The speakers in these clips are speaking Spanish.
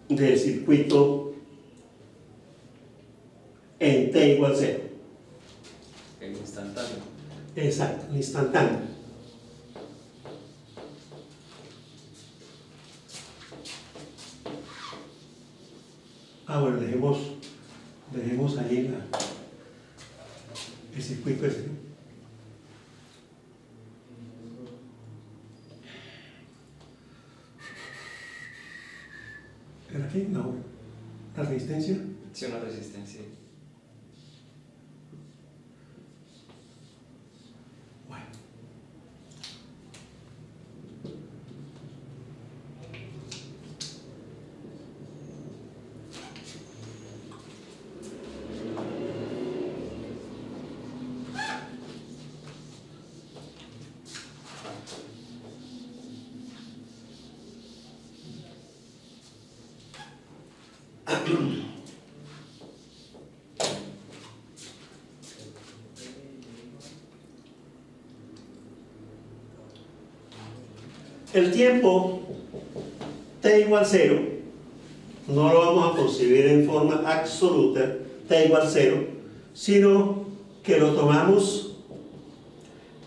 del circuito en t igual 0. El instantáneo. Exacto, el instantáneo. Bueno, dejemos ahí el circuito ese, ¿no? ¿Era qué? No, la resistencia. Sí, una resistencia. Bueno. El tiempo t igual 0 no lo vamos a concebir en forma absoluta, t igual 0, sino que lo tomamos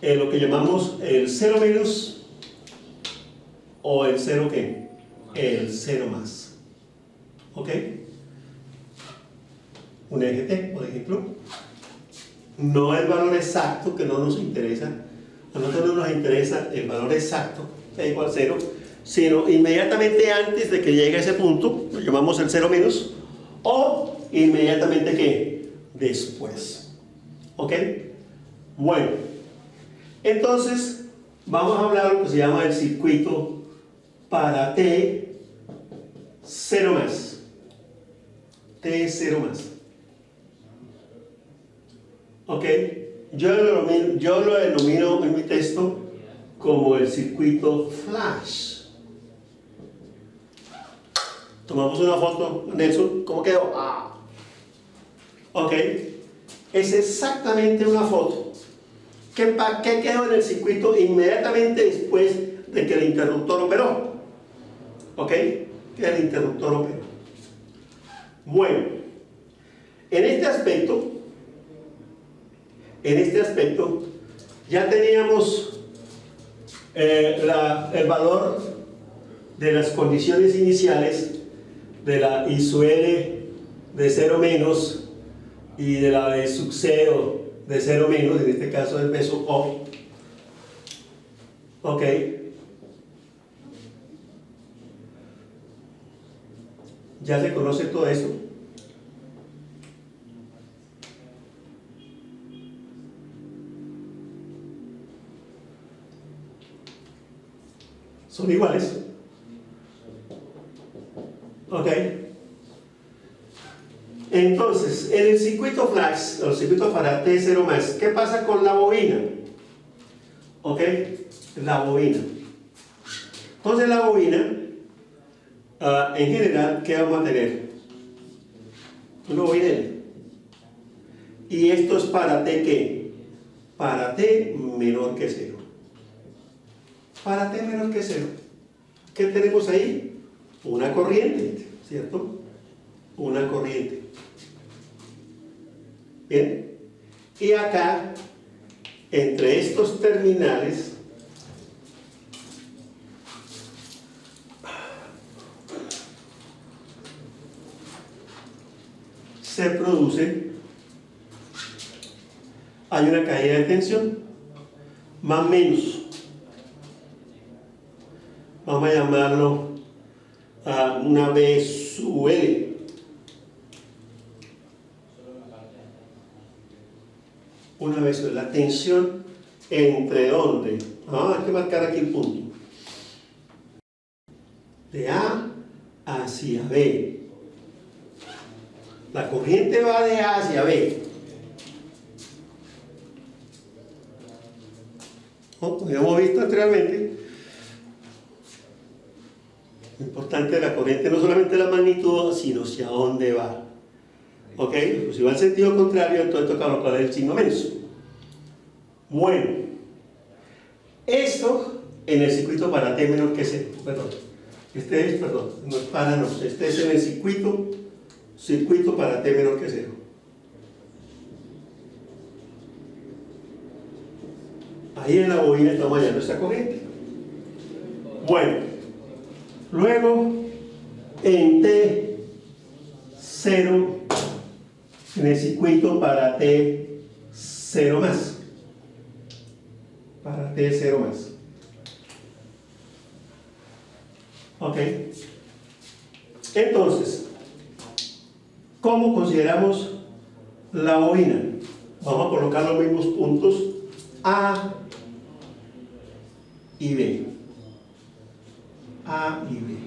en lo que llamamos el 0 menos o el 0 ¿qué? El 0 más. ¿Ok? Un eje t, por ejemplo. No el valor exacto, que no nos interesa. A nosotros no nos interesa el valor exacto, t igual 0, sino inmediatamente antes de que llegue a ese punto, lo llamamos el 0 menos, o inmediatamente ¿qué? Después. ¿Ok? Bueno, entonces vamos a hablar de lo que se llama el circuito para t 0 más. T 0 más. ¿Ok? Yo lo denomino en mi texto como el circuito flash. Tomamos una foto, Nelson, ¿cómo quedó? Ok, es exactamente una foto. ¿Qué quedó en el circuito inmediatamente después de que el interruptor operó? Ok, que el interruptor operó. Bueno, en este aspecto ya teníamos el valor de las condiciones iniciales de la I sub L de 0 menos y de la de sub 0 de 0 menos, en este caso del peso O. Ok. Ya se conoce todo esto. Son iguales. Ok. Entonces, en el circuito flash, o el circuito para T0 más, ¿qué pasa con la bobina? Ok, la bobina. Entonces, la bobina, en general, ¿qué vamos a tener? Una bobina L. Y esto es para T, ¿qué? Para T menor que 0. Para T menor que 0. ¿Qué tenemos ahí? Una corriente, ¿cierto? Una corriente. Bien. Y acá, entre estos terminales, se produce, hay una caída de tensión, más o menos. Vamos a llamarlo una B sub L. Una vez sub L. La tensión entre dónde. Hay que marcar aquí el punto. De A hacia B. La corriente va de A hacia B. Como hemos visto anteriormente, lo importante de la corriente no solamente la magnitud, sino hacia dónde va. ¿Ok? Pues si va en sentido contrario, entonces toca colocar el signo menos. Bueno, esto en el circuito para T menor que 0. Perdón. Este es, perdón, no es para no, este es en el circuito para T menor que 0. Ahí en la bobina estamos hallando esta corriente. Bueno, luego en T0, en el circuito para T0 más. Para T0 más. Ok. Entonces, ¿cómo consideramos la bobina? Vamos a colocar los mismos puntos A y B. A y B.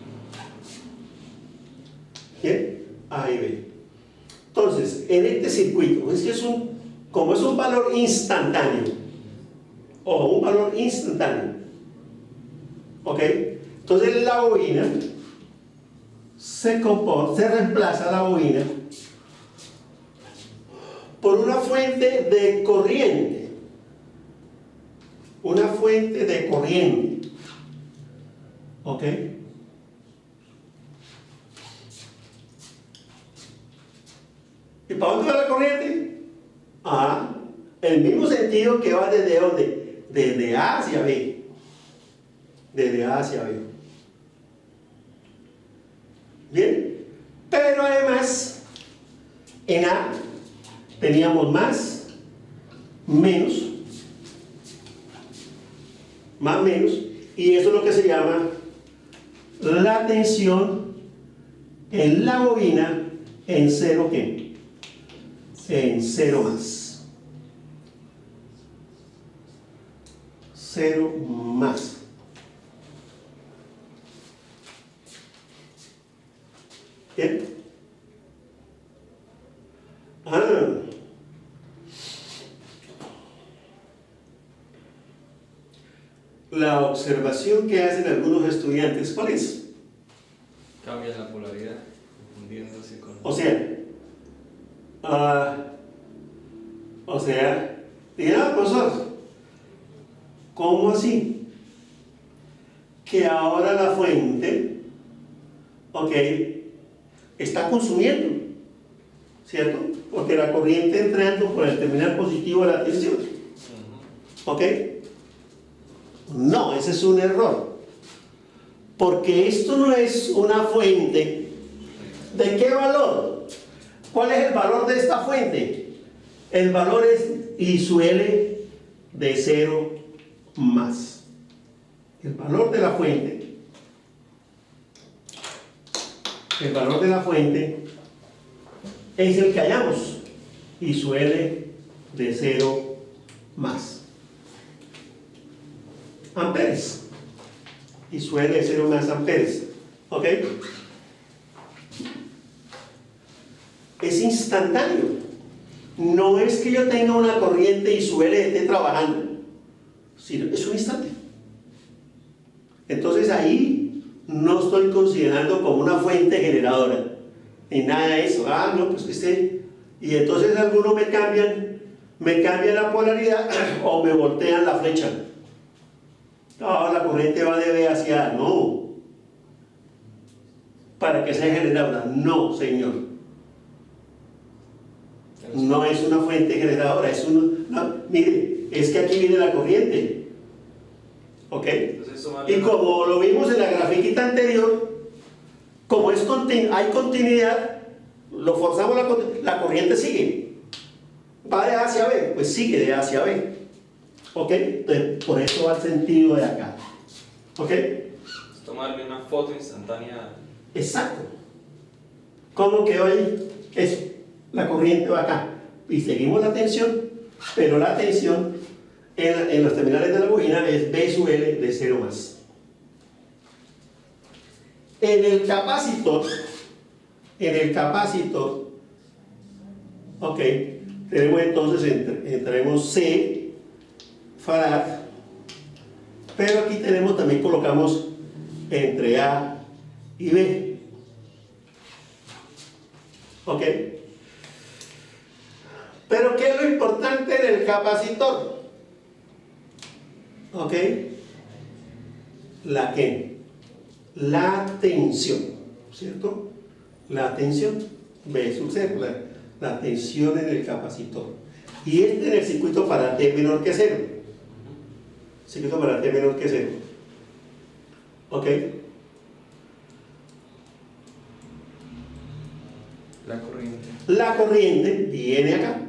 ¿Bien? A y B. Entonces, en este circuito, es que como es un valor instantáneo, o un valor instantáneo, ¿ok? Entonces la bobina se reemplaza la bobina por una fuente de corriente. Una fuente de corriente. ¿Ok? ¿Y para dónde va la corriente? El mismo sentido que va desde ¿dónde? Desde A hacia B. Desde A hacia B. Bien. Pero además, en A teníamos más, menos, y eso es lo que se llama la tensión en la bobina en 0 ¿qué? En 0 más. 0 más. ¿Bien? La observación que hacen algunos estudiantes, ¿cuál es? Cambia la polaridad, confundiéndose con... Dirá, profesor, ¿cómo así? Que ahora la fuente, ok, está consumiendo, ¿cierto? Porque la corriente entrando por el terminal positivo de la tensión, ¿ok? No, ese es un error, porque esto no es una fuente. ¿De qué valor? ¿Cuál es el valor de esta fuente? El valor es I sub L de 0 más. El valor de la fuente, es el que hallamos, I sub L de 0 más. Amperes. Y suele ser unas amperes. ¿Ok? Es instantáneo. No es que yo tenga una corriente y su L esté trabajando, sino es un instante. Entonces ahí no estoy considerando como una fuente generadora ni nada de eso. No, pues que esté. Y entonces algunos me cambian la polaridad o me voltean la flecha. No, la corriente va de B hacia A. No. Para que sea generadora. No, señor. No es una fuente generadora. Mire, es que aquí viene la corriente. ¿Ok? Y como lo vimos en la grafiquita anterior, como hay continuidad, lo forzamos, la corriente sigue. Va de A hacia B, pues sigue de A hacia B. ¿Ok? Entonces, por eso va el sentido de acá. ¿Ok? Es tomarle una foto instantánea. Exacto. ¿Cómo quedó ahí? Eso. La corriente va acá. Y seguimos la tensión, pero la tensión en los terminales de la bobina es B sub L de 0 más. En el capacitor, ok, tenemos entonces, entraremos C farad, pero aquí tenemos, también colocamos entre A y B. ¿Ok? Pero ¿qué es lo importante en el capacitor? ¿Ok? la tensión, ¿cierto? La tensión, B sub 0, la tensión en el capacitor. Y este en el circuito para T menor que 0. Circuito para T menor que 0. ¿Ok? La corriente viene acá.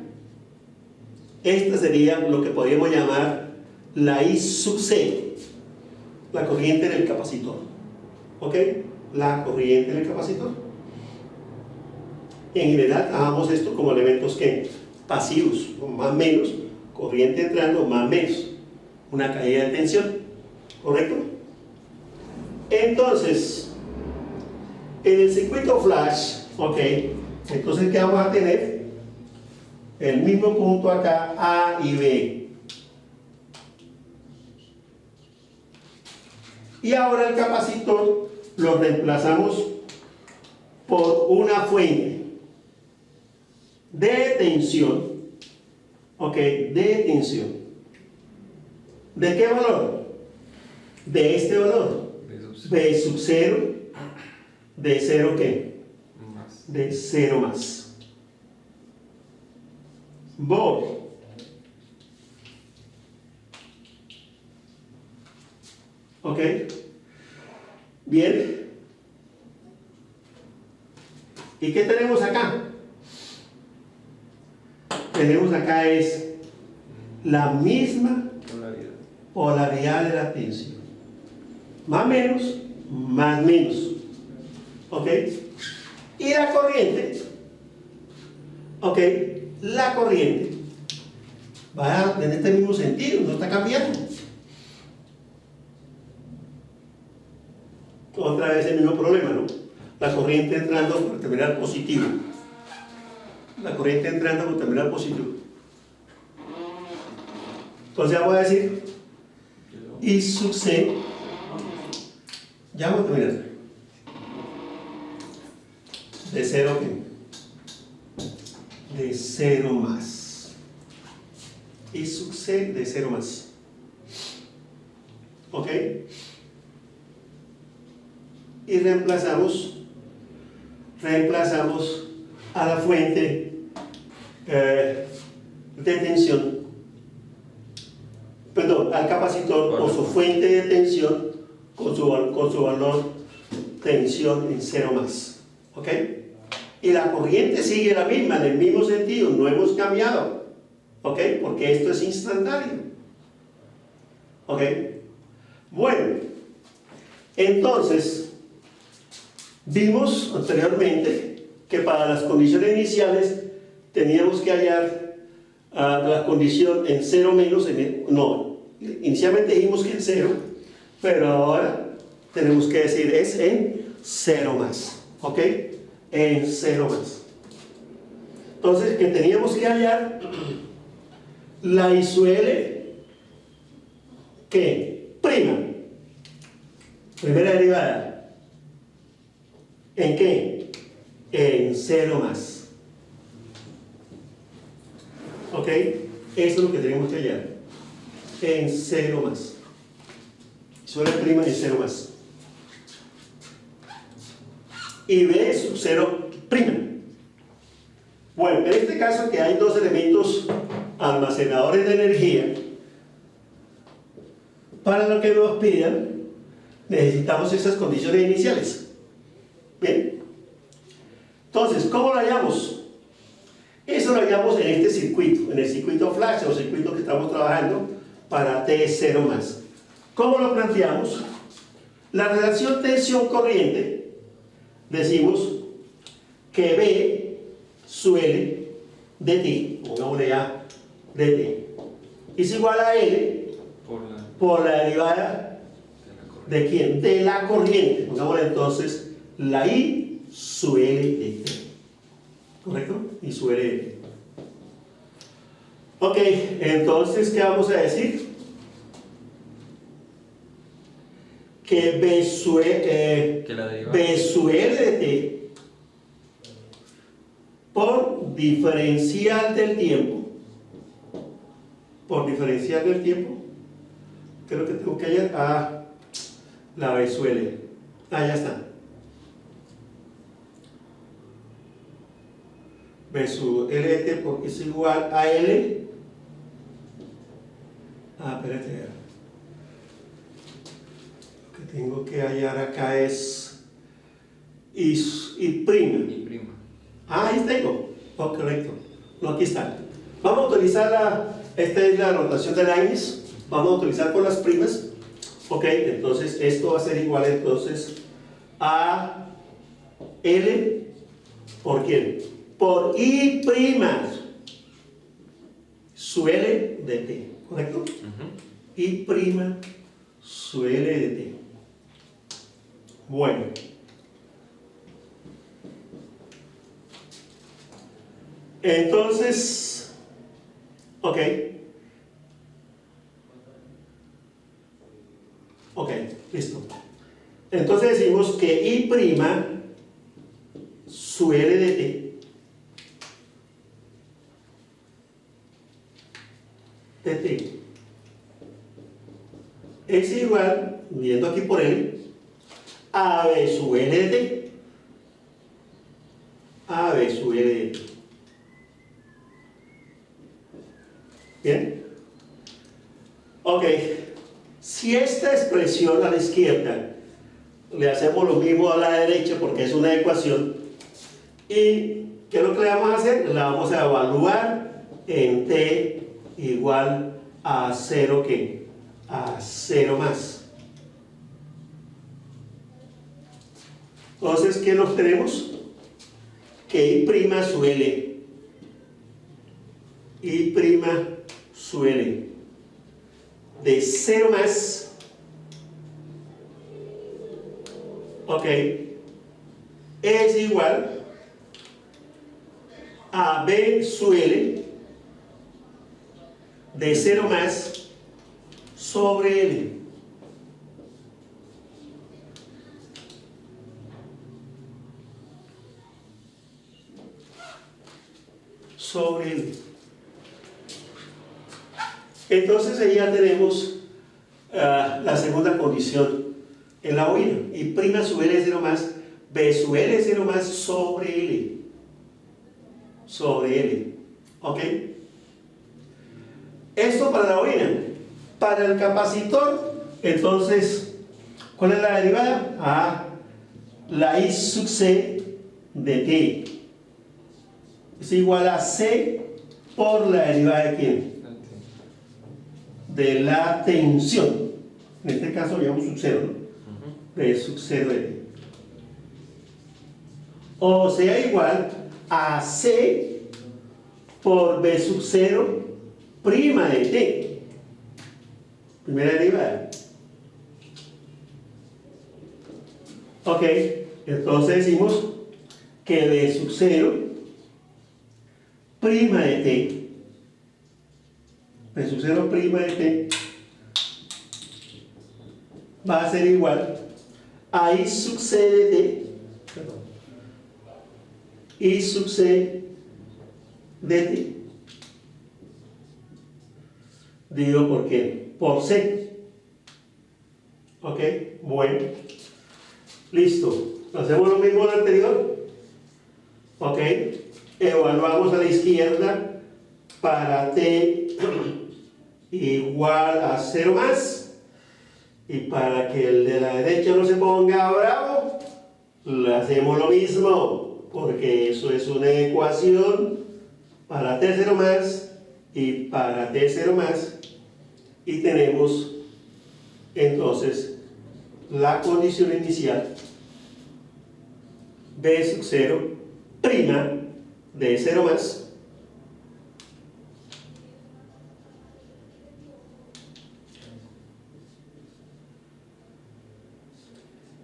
Esta sería lo que podríamos llamar la I sub C, la corriente en el capacitor. ¿Ok? La corriente en el capacitor. En general, trabajamos esto como elementos que pasivos, más o menos, corriente entrando, más o menos, una caída de tensión. ¿Correcto? Entonces, en el circuito flash, ¿ok? Entonces, ¿qué vamos a tener? El mismo punto acá, A y B. Y ahora el capacitor lo reemplazamos por una fuente de tensión, ¿ok? De tensión. ¿De qué valor? De este valor. B sub 0, de 0 ¿qué? De 0 más. Volt. ¿Ok? Bien. ¿Y qué tenemos acá? Tenemos acá es la misma polaridad de la tensión. Más menos, más menos. ¿Ok? Y la corriente, ¿ok? La corriente va en este mismo sentido, no está cambiando. Otra vez el mismo problema, ¿no? La corriente entrando por el terminal positivo. La corriente entrando por el terminal positivo. Entonces ya voy a decir I sub C. Ya vamos a terminar. De 0 ¿qué? De 0 más. I sub C de 0 más. ¿Ok? Y reemplazamos a la fuente de tensión, perdón, al capacitor por su fuente de tensión con su valor tensión en 0 más. ¿Ok? Y la corriente sigue la misma, en el mismo sentido, no hemos cambiado. ¿Ok? Porque esto es instantáneo. ¿Ok? Bueno, entonces vimos anteriormente que para las condiciones iniciales teníamos que hallar la condición en 0 menos, no, inicialmente dijimos que en 0, pero ahora tenemos que decir es en 0 más, ¿ok? En 0 más. Entonces, que teníamos que hallar la I sub L, ¿qué? Primera derivada. ¿En qué? En 0 más. ¿Ok? Eso es lo que tenemos que hallar. En 0 más. Suele prima en 0 más. Y B sub 0 prima. Bueno, en este caso que hay dos elementos almacenadores de energía, para lo que nos pidan, necesitamos esas condiciones iniciales. Bien, entonces, ¿cómo lo hallamos? Eso lo hallamos en este circuito, en el circuito flash o circuito que estamos trabajando para T0 más. ¿Cómo lo planteamos? La relación tensión-corriente, decimos que B sub L de T, pongámosle ya de T, es igual a L por la derivada de ¿quién? De la corriente. Pongámosle entonces la I sub L de T. ¿Correcto? I sub L de T. Ok, entonces, ¿qué vamos a decir? Que B sub L de T por diferencial del tiempo. Por diferencial del tiempo, creo que tengo que hallar a la B sub L. Ah, ya está. B sub L de T porque es igual a L. Ah, espérate. Lo que tengo que hallar acá es y prima. Y prima. Ah, ahí tengo. Oh, correcto. No, aquí está. Vamos a utilizar esta es la rotación de Leibniz. Vamos a utilizar con las primas. Ok, entonces esto va a ser igual entonces a L por quién? Por I prima su L de T, ¿correcto? I prima su L de T. Bueno. Entonces, ok. Ok, listo. Entonces decimos que I prima su L de T es igual, viendo aquí por L, a B sub L de T. A B sub L de T. ¿Bien? Ok. Si esta expresión a la izquierda le hacemos lo mismo a la derecha porque es una ecuación, y ¿qué es lo que le vamos a hacer? La vamos a evaluar en T igual a 0, ¿qué? A 0 más. Entonces, ¿qué nos tenemos? Que I prima su L. I prima su L. De 0 más. Ok. Es igual a B sub L de 0 más sobre L. Sobre L. Entonces ahí ya tenemos la segunda condición en la bobina. Y prima sub L es 0 más, B sub L es 0 más sobre L. Sobre L. ¿Ok? Esto para la bobina. Para el capacitor, entonces, ¿cuál es la derivada? Ah, la I sub C de T es igual a C por la derivada de ¿quién? De la tensión. En este caso llevamos sub 0, ¿no? B sub 0 de T. O sea, igual a C por B sub 0 prima de T. Primera derivada. Ok, entonces decimos que B sub 0 prima de T, B sub 0 prima de T va a ser igual a I sub C de T, perdón, I sub C de T, digo por qué, por C. Ok, bueno, listo. Hacemos lo mismo del anterior. Ok, evaluamos a la izquierda para T igual a 0 más, y para que el de la derecha no se ponga bravo, le hacemos lo mismo, porque eso es una ecuación para T 0 más y para T 0 más, y tenemos entonces la condición inicial B sub 0 prima de 0 más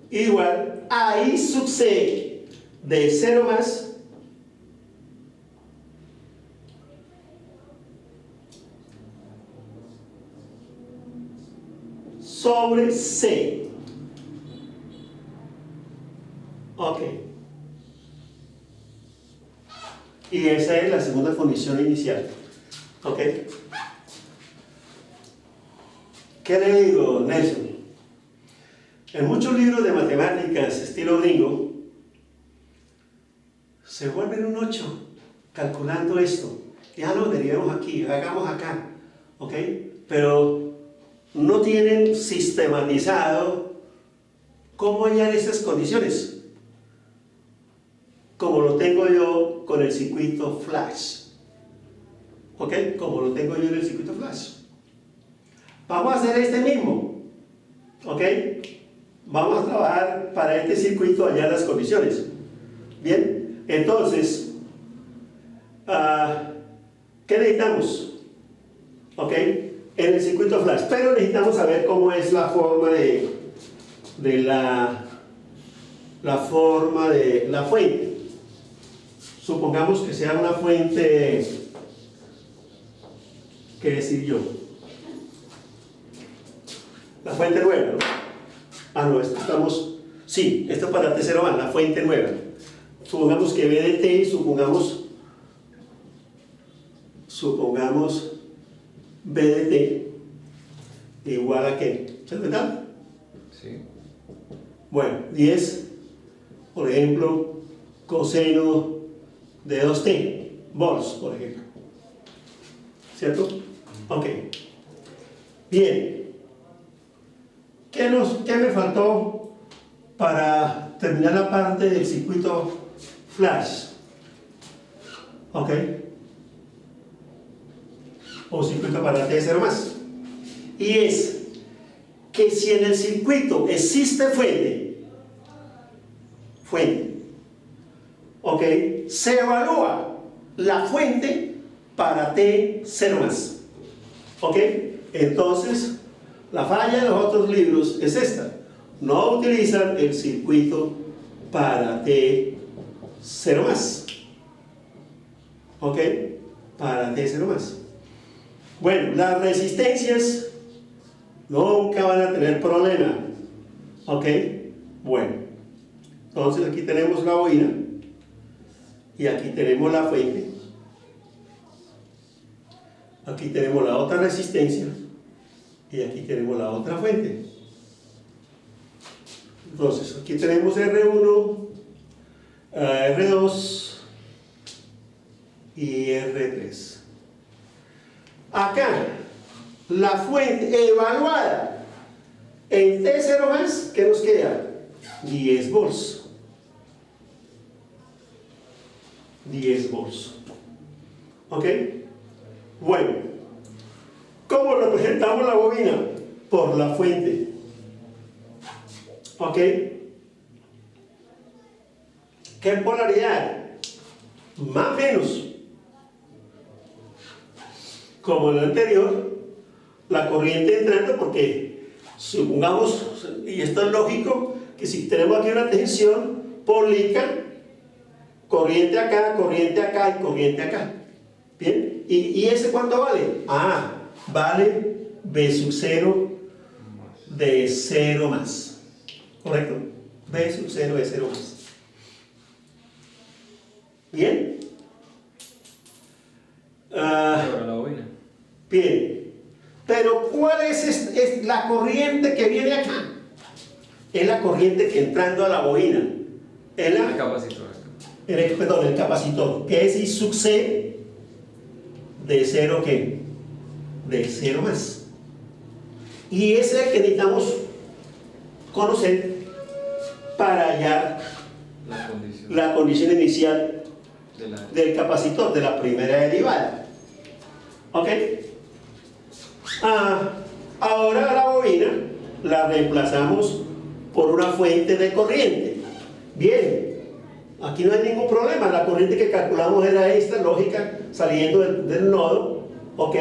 igual a I sub C de 0 más sobre C. Ok. Y esa es la segunda condición inicial. Ok. ¿Qué le digo, Nelson? En muchos libros de matemáticas, estilo gringo, se vuelven un 8 calculando esto. Ya lo derivemos aquí, hagamos acá, ¿ok? Pero no tienen sistematizado cómo hallar esas condiciones, como lo tengo yo con el circuito flash, ¿ok? Como lo tengo yo en el circuito flash. Vamos a hacer este mismo, ¿ok? Vamos a trabajar para este circuito hallar las condiciones. Bien, entonces, ¿qué necesitamos? ¿Ok? En el circuito flash, pero necesitamos saber cómo es la forma de la forma de la fuente. Supongamos que sea una fuente, ¿qué decir yo? La fuente nueva, ¿no? Ah, no, esto estamos, sí, esto es para T0 más, la fuente nueva. Supongamos que B de T, supongamos B de T igual a ¿qué? ¿Es verdad? Sí. Bueno, 10, por ejemplo, coseno de 2t, volts, por ejemplo. ¿Cierto? Ok. Bien. ¿Qué me faltó para terminar la parte del circuito flash? ¿Ok? O circuito para T0 más. Y es que si en el circuito existe fuente, ¿ok? Se evalúa la fuente para T0 más. ¿Ok? Entonces, la falla de los otros libros es esta. No utilizan el circuito para T0 más. ¿Ok? Para T0 más. Bueno, las resistencias nunca van a tener problema. ¿Ok? Bueno. Entonces aquí tenemos la bobina. Y aquí tenemos la fuente. Aquí tenemos la otra resistencia. Y aquí tenemos la otra fuente. Entonces, aquí tenemos R1, R2 y R3. Acá, la fuente evaluada en T0 más, ¿qué nos queda? 10 volts. 10 volts. ¿Ok? Bueno, ¿cómo representamos la bobina? Por la fuente. ¿Ok? ¿Qué polaridad? Más o menos. Como en el anterior, la corriente entrando, porque supongamos, y esto es lógico, que si tenemos aquí una tensión pólica, corriente acá y corriente acá. ¿Bien? ¿Y ese cuánto vale? Ah, vale B sub 0 de 0 más. ¿Correcto? B sub 0 de 0 más. ¿Bien? La bobina. Bien. Pero ¿cuál es la corriente que viene acá? Es la corriente que entrando a la bobina. Es El capacitor. el capacitor, que es I sub C de 0 ¿qué? De 0 más. Y ese es el que necesitamos conocer para hallar la condición inicial del capacitor, de la primera derivada. ¿Ok? Ahora la bobina la reemplazamos por una fuente de corriente. Bien, aquí no hay ningún problema. La corriente que calculamos era esta, lógica, saliendo del nodo. ¿Ok?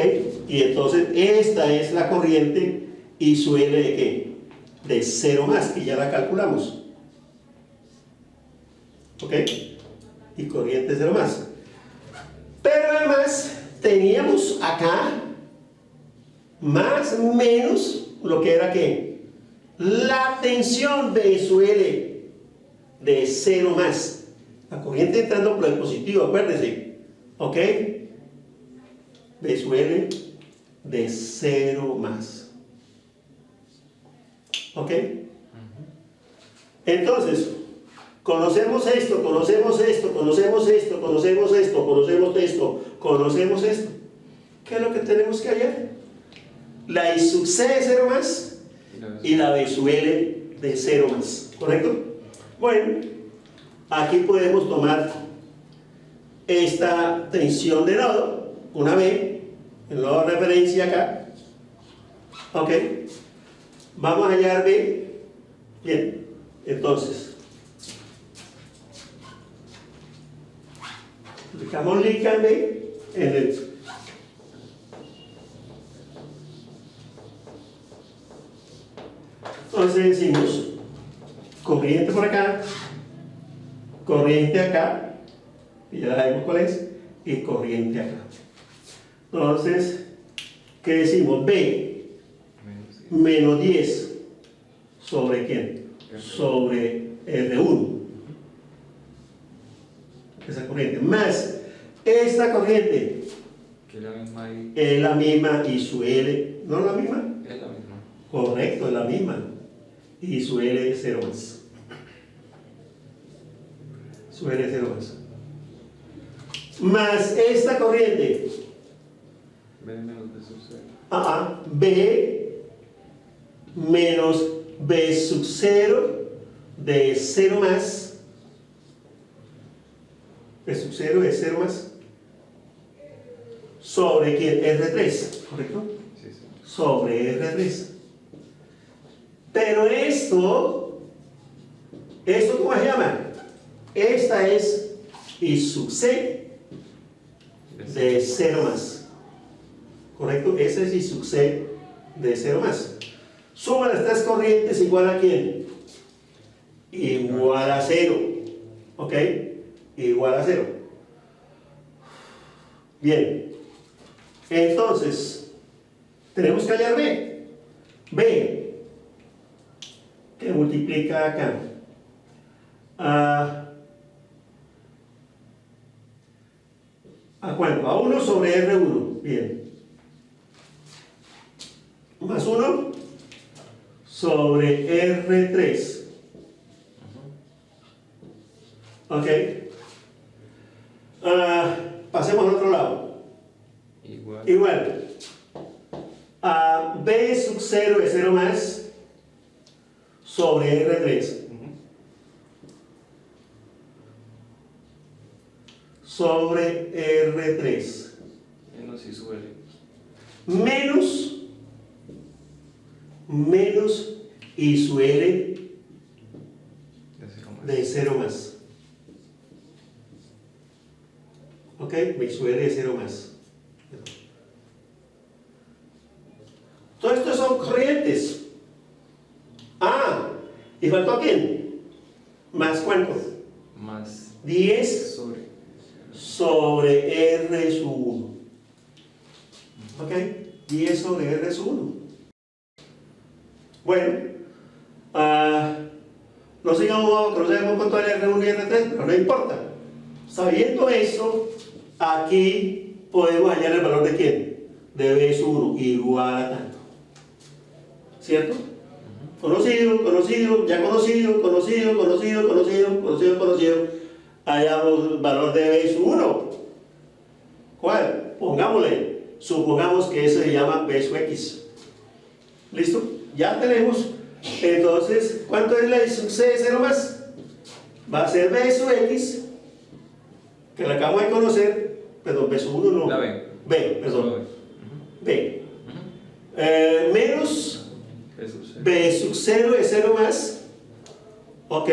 Y entonces esta es la corriente I sub L de ¿qué? De 0 más, que ya la calculamos. ¿Ok? Y corriente 0 más. Pero además teníamos acá más o menos lo que era ¿qué? La tensión de I sub L de 0 más. La corriente entrando por el positivo, acuérdense. ¿Ok? B sub L de 0 más. ¿Ok? Entonces, conocemos esto, conocemos esto, conocemos esto, conocemos esto, conocemos esto, conocemos esto. ¿Qué es lo que tenemos que hallar? La I sub C de 0 más y la B sub L de 0 más. ¿Correcto? Bueno, aquí podemos tomar esta tensión de nodo, una B, el nodo de referencia acá. Ok. Vamos a hallar B. Bien, entonces aplicamos Lican B en el entonces decimos corriente por acá, corriente acá, y ya sabemos cuál es, y corriente acá. Entonces, ¿qué decimos? B menos 10 ¿sobre quién? Sobre R1. Esa corriente, más esta corriente, que es la misma ahí. es la misma y su L, ¿no es la misma? Es la misma. Correcto, es la misma. Y su L es 0 más. Su L es 0 más. Más esta corriente, B menos B sub 0. B menos B sub 0 de 0 más. B sub 0 es 0 más. ¿Sobre quién? R3, ¿correcto? Sí, sí. Sobre R3. Pero esto ¿cómo se llama? Esta es I sub C de 0 más. ¿Correcto? Esa es I sub C de 0 más. Suma las tres corrientes igual a ¿quién? Igual a 0. ¿Ok? Igual a 0. Bien. Entonces, tenemos que hallar B. B, que multiplica acá. ¿A cuánto? A 1 sobre R1. Bien. Más 1 sobre R3. Ok. Pasemos al otro lado. Igual. B sub 0 es 0 más sobre R3. Sobre R3. Menos I sub L. Menos I sub L De 0 más. de 0 más. Ok, I sub L de 0 más. Todo esto son corrientes. ¿Y faltó quién? ¿Más cuánto? Más 10 sobre R sub 1. ¿Ok? 10 sobre R sub 1. Bueno, no sigamos con todo el R1 y R3, pero no importa. Sabiendo eso, aquí podemos hallar el valor de quién? De B sub 1 igual a tanto. ¿Cierto? Conocido, ya conocido. Hallamos el valor de B sub 1. ¿Cuál? Pongámosle. Supongamos que eso se llama B sub X. ¿Listo? Ya tenemos. Entonces, ¿cuánto es la I sub C de 0 más? Va a ser B sub X, que la acabamos de conocer. Perdón, B sub 1 no. La B. B, perdón. B. Menos B sub 0 de 0 más, ok,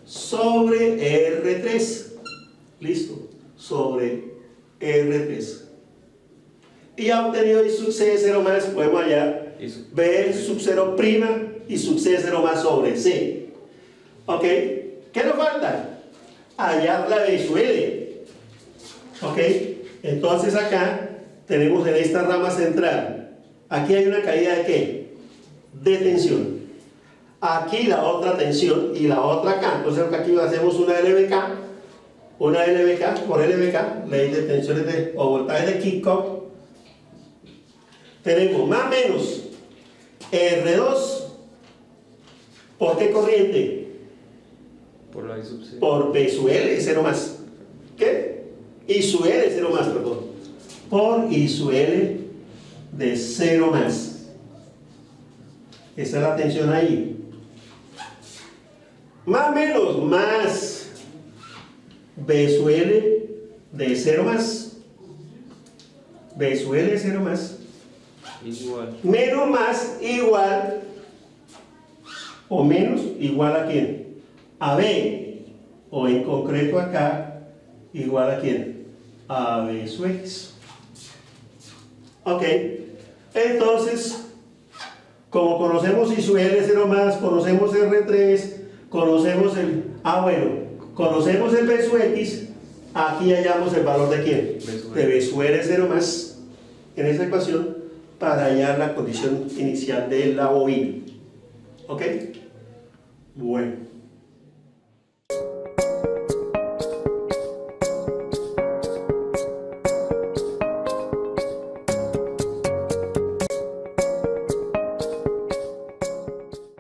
sobre R3, listo, sobre R3. Y ya obtenido I sub C de 0 más, podemos hallar B sub 0 prima y sub C de 0 más sobre C. Ok, ¿qué nos falta? Hallar la B sub L. Ok, entonces acá tenemos en esta rama central, aquí hay una caída de ¿qué? De tensión. Aquí la otra tensión y la otra acá. Entonces aquí hacemos una LBK por LBK, ley de tensiones o voltajes de Kirchhoff. Tenemos más o menos R2. ¿Por qué corriente? Por la I sub C. por B sub L, 0 más. ¿Qué? I sub L, 0 más, perdón. Por I sub L de 0 más. Esa es la tensión ahí. Más menos, más B sub L de 0 más. B sub L de 0 más. Igual. Menos más igual, o menos igual a quién? A B, o en concreto acá, igual a quién? A B sub X. Ok, entonces, como conocemos I sub L 0 más, conocemos R3, conocemos el, conocemos el B sub X, aquí hallamos el valor de quién? De B sub L 0 más, en esa ecuación, para hallar la condición inicial de la bobina. ¿Ok? Bueno.